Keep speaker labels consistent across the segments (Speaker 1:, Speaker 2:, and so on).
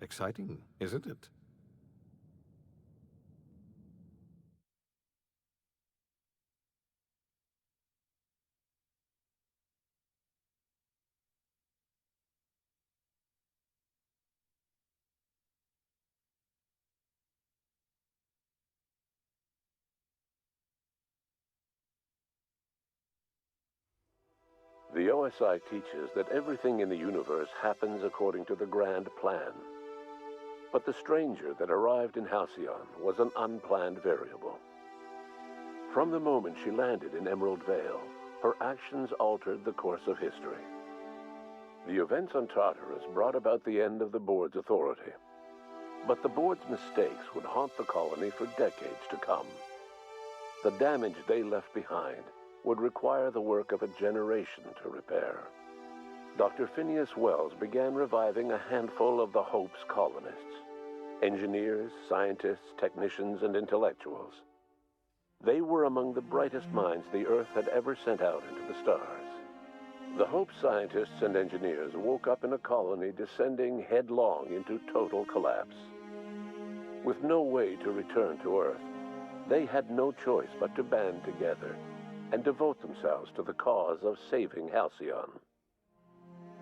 Speaker 1: Exciting, isn't it?
Speaker 2: The OSI teaches that everything in the universe happens according to the grand plan. But the stranger that arrived in Halcyon was an unplanned variable. From the moment she landed in Emerald Vale, her actions altered the course of history. The events on Tartarus brought about the end of the board's authority. But the board's mistakes would haunt the colony for decades to come. The damage they left behind would require the work of a generation to repair. Dr. Phineas Wells began reviving a handful of the Hope's colonists: engineers, scientists, technicians, and intellectuals. They were among the brightest minds the Earth had ever sent out into the stars. The Hope scientists and engineers woke up in a colony descending headlong into total collapse. With no way to return to Earth, they had no choice but to band together and devote themselves to the cause of saving Halcyon.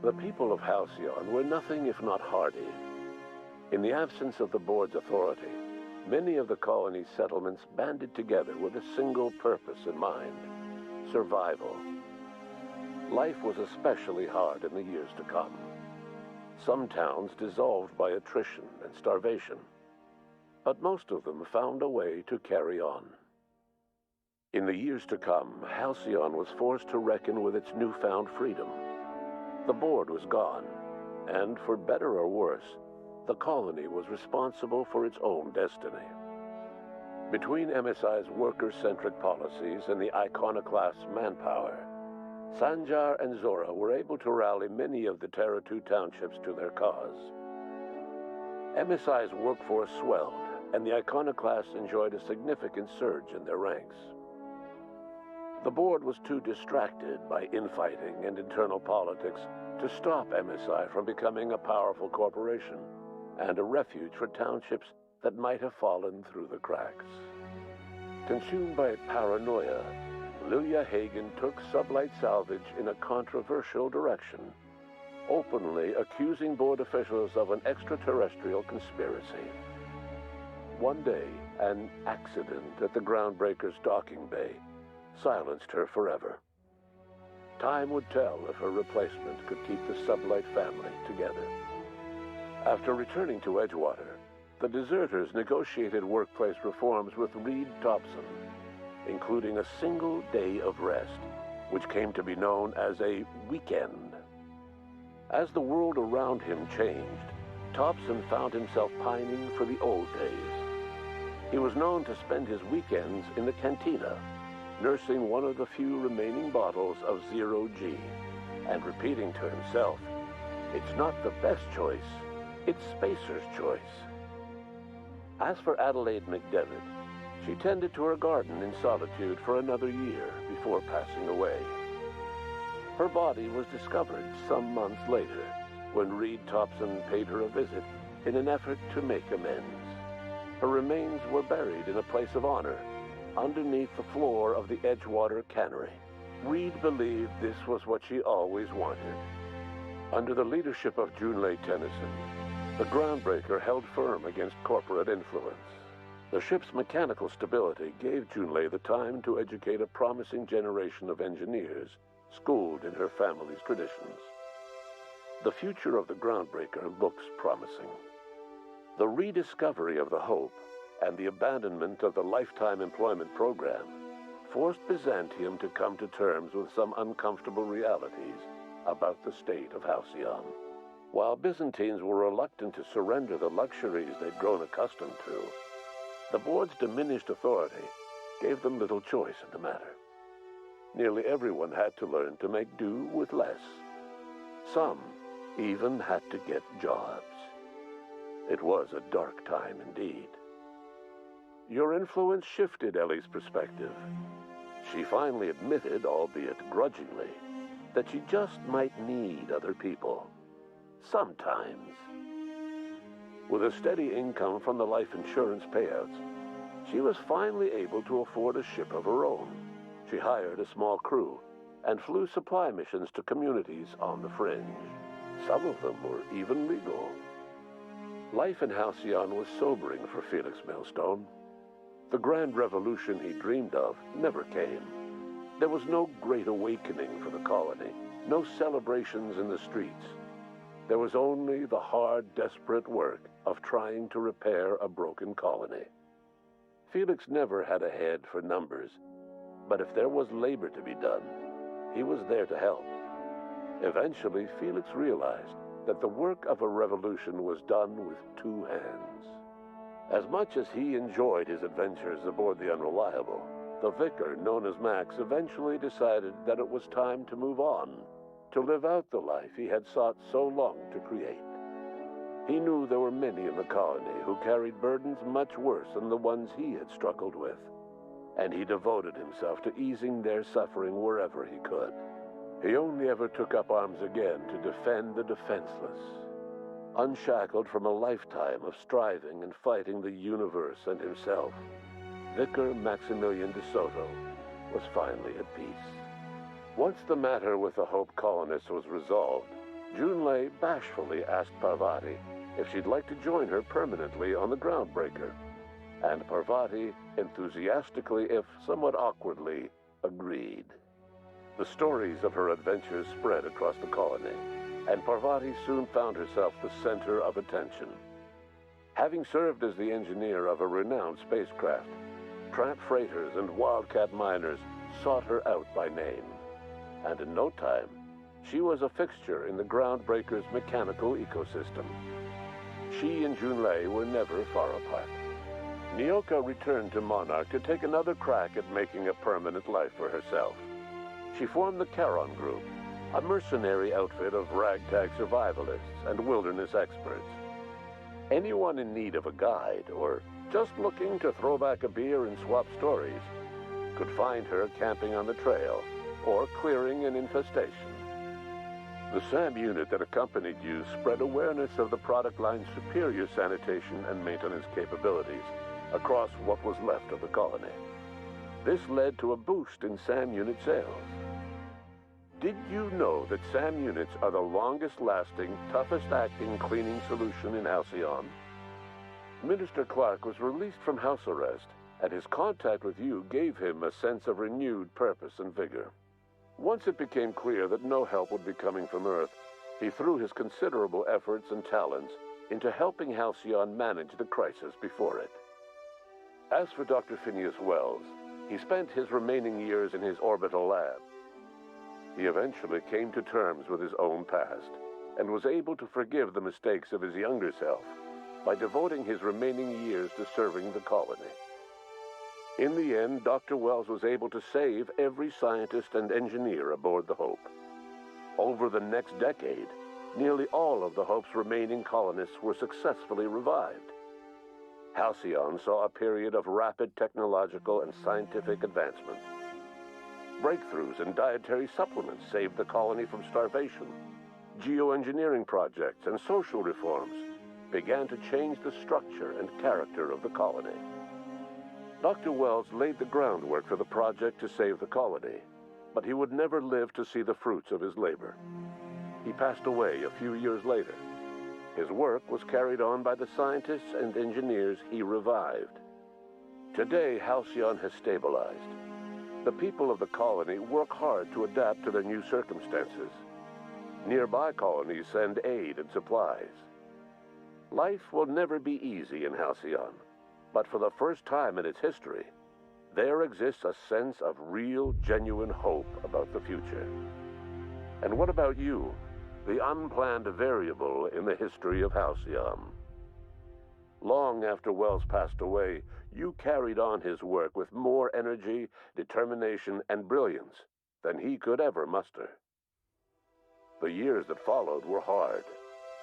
Speaker 2: The people of Halcyon were nothing if not hardy. In the absence of the board's authority, many of the colony's settlements banded together with a single purpose in mind: survival. Life was especially hard in the years to come. Some towns dissolved by attrition and starvation, but most of them found a way to carry on. In the years to come, Halcyon was forced to reckon with its newfound freedom. The board was gone, and for better or worse, the colony was responsible for its own destiny. Between MSI's worker-centric policies and the iconoclast's manpower, Sanjar and Zora were able to rally many of the Terra 2 townships to their cause. MSI's workforce swelled, and the iconoclasts enjoyed a significant surge in their ranks. The board was too distracted by infighting and internal politics to stop MSI from becoming a powerful corporation and a refuge for townships that might have fallen through the cracks. Consumed by paranoia, Lilia Hagen took Sublight Salvage in a controversial direction, openly accusing board officials of an extraterrestrial conspiracy. One day, an accident at the Groundbreaker's docking bay silenced her forever. Time would tell if her replacement could keep the Sublight family together. After returning to Edgewater, the deserters negotiated workplace reforms with Reed Thompson, including a single day of rest, which came to be known as a weekend. As the world around him changed, Thompson found himself pining for the old days. He was known to spend his weekends in the cantina, nursing one of the few remaining bottles of Zero-G, and repeating to himself, "It's not the best choice, it's Spacer's choice." As for Adelaide McDevitt, she tended to her garden in solitude for another year before passing away. Her body was discovered some months later when Reed Thompson paid her a visit in an effort to make amends. Her remains were buried in a place of honor underneath the floor of the Edgewater cannery. Reed believed this was what she always wanted. Under the leadership of Junlei Tennyson, the Groundbreaker held firm against corporate influence. The ship's mechanical stability gave Junlei the time to educate a promising generation of engineers schooled in her family's traditions. The future of the Groundbreaker looks promising. The rediscovery of the Hope and the abandonment of the lifetime employment program forced Byzantium to come to terms with some uncomfortable realities about the state of Halcyon. While Byzantines were reluctant to surrender the luxuries they'd grown accustomed to, the board's diminished authority gave them little choice in the matter. Nearly everyone had to learn to make do with less. Some even had to get jobs. It was a dark time indeed. Your influence shifted Ellie's perspective. She finally admitted, albeit grudgingly, that she just might need other people. Sometimes. With a steady income from the life insurance payouts, she was finally able to afford a ship of her own. She hired a small crew and flew supply missions to communities on the fringe. Some of them were even legal. Life in Halcyon was sobering for Felix Millstone. The grand revolution he dreamed of never came. There was no great awakening for the colony, no celebrations in the streets. There was only the hard, desperate work of trying to repair a broken colony. Felix never had a head for numbers, but if there was labor to be done, he was there to help. Eventually, Felix realized that the work of a revolution was done with two hands. As much as he enjoyed his adventures aboard the Unreliable, the vicar, known as Max, eventually decided that it was time to move on, to live out the life he had sought so long to create. He knew there were many in the colony who carried burdens much worse than the ones he had struggled with, and he devoted himself to easing their suffering wherever he could. He only ever took up arms again to defend the defenseless. Unshackled from a lifetime of striving and fighting the universe and himself, Vicar Maximilian de Soto was finally at peace. Once the matter with the Hope colonists was resolved, Junlei bashfully asked Parvati if she'd like to join her permanently on the Groundbreaker, and Parvati enthusiastically, if somewhat awkwardly, agreed. The stories of her adventures spread across the colony, and Parvati soon found herself the center of attention. Having served as the engineer of a renowned spacecraft, tramp freighters and wildcat miners sought her out by name, and in no time, she was a fixture in the Groundbreaker's mechanical ecosystem. She and Junlei were never far apart. Nyoka returned to Monarch to take another crack at making a permanent life for herself. She formed the Charon Group, a mercenary outfit of ragtag survivalists and wilderness experts. Anyone in need of a guide or just looking to throw back a beer and swap stories could find her camping on the trail or clearing an infestation. The SAM unit that accompanied you spread awareness of the product line's superior sanitation and maintenance capabilities across what was left of the colony. This led to a boost in SAM unit sales. Did you know that SAM units are the longest-lasting, toughest-acting cleaning solution in Halcyon? Minister Clark was released from house arrest, and his contact with you gave him a sense of renewed purpose and vigor. Once it became clear that no help would be coming from Earth, he threw his considerable efforts and talents into helping Halcyon manage the crisis before it. As for Dr. Phineas Wells, he spent his remaining years in his orbital lab. He eventually came to terms with his own past and was able to forgive the mistakes of his younger self by devoting his remaining years to serving the colony. In the end, Dr. Wells was able to save every scientist and engineer aboard the Hope. Over the next decade, nearly all of the Hope's remaining colonists were successfully revived. Halcyon saw a period of rapid technological and scientific advancement. Breakthroughs in dietary supplements saved the colony from starvation. Geoengineering projects and social reforms began to change the structure and character of the colony. Dr. Wells laid the groundwork for the project to save the colony, but he would never live to see the fruits of his labor. He passed away a few years later. His work was carried on by the scientists and engineers he revived. Today, Halcyon has stabilized. The people of the colony work hard to adapt to their new circumstances. Nearby colonies send aid and supplies. Life will never be easy in Halcyon, but for the first time in its history, there exists a sense of real, genuine hope about the future. And what about you, the unplanned variable in the history of Halcyon? Long after Wells passed away, you carried on his work with more energy, determination, and brilliance than he could ever muster. The years that followed were hard,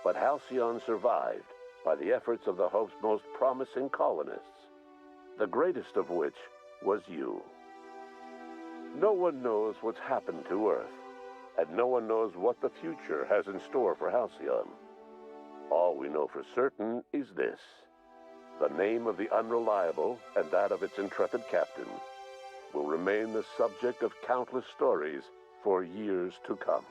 Speaker 2: but Halcyon survived by the efforts of the Hope's most promising colonists, the greatest of which was you. No one knows what's happened to Earth, and no one knows what the future has in store for Halcyon. All we know for certain is this: the name of the Unreliable and that of its intrepid captain will remain the subject of countless stories for years to come.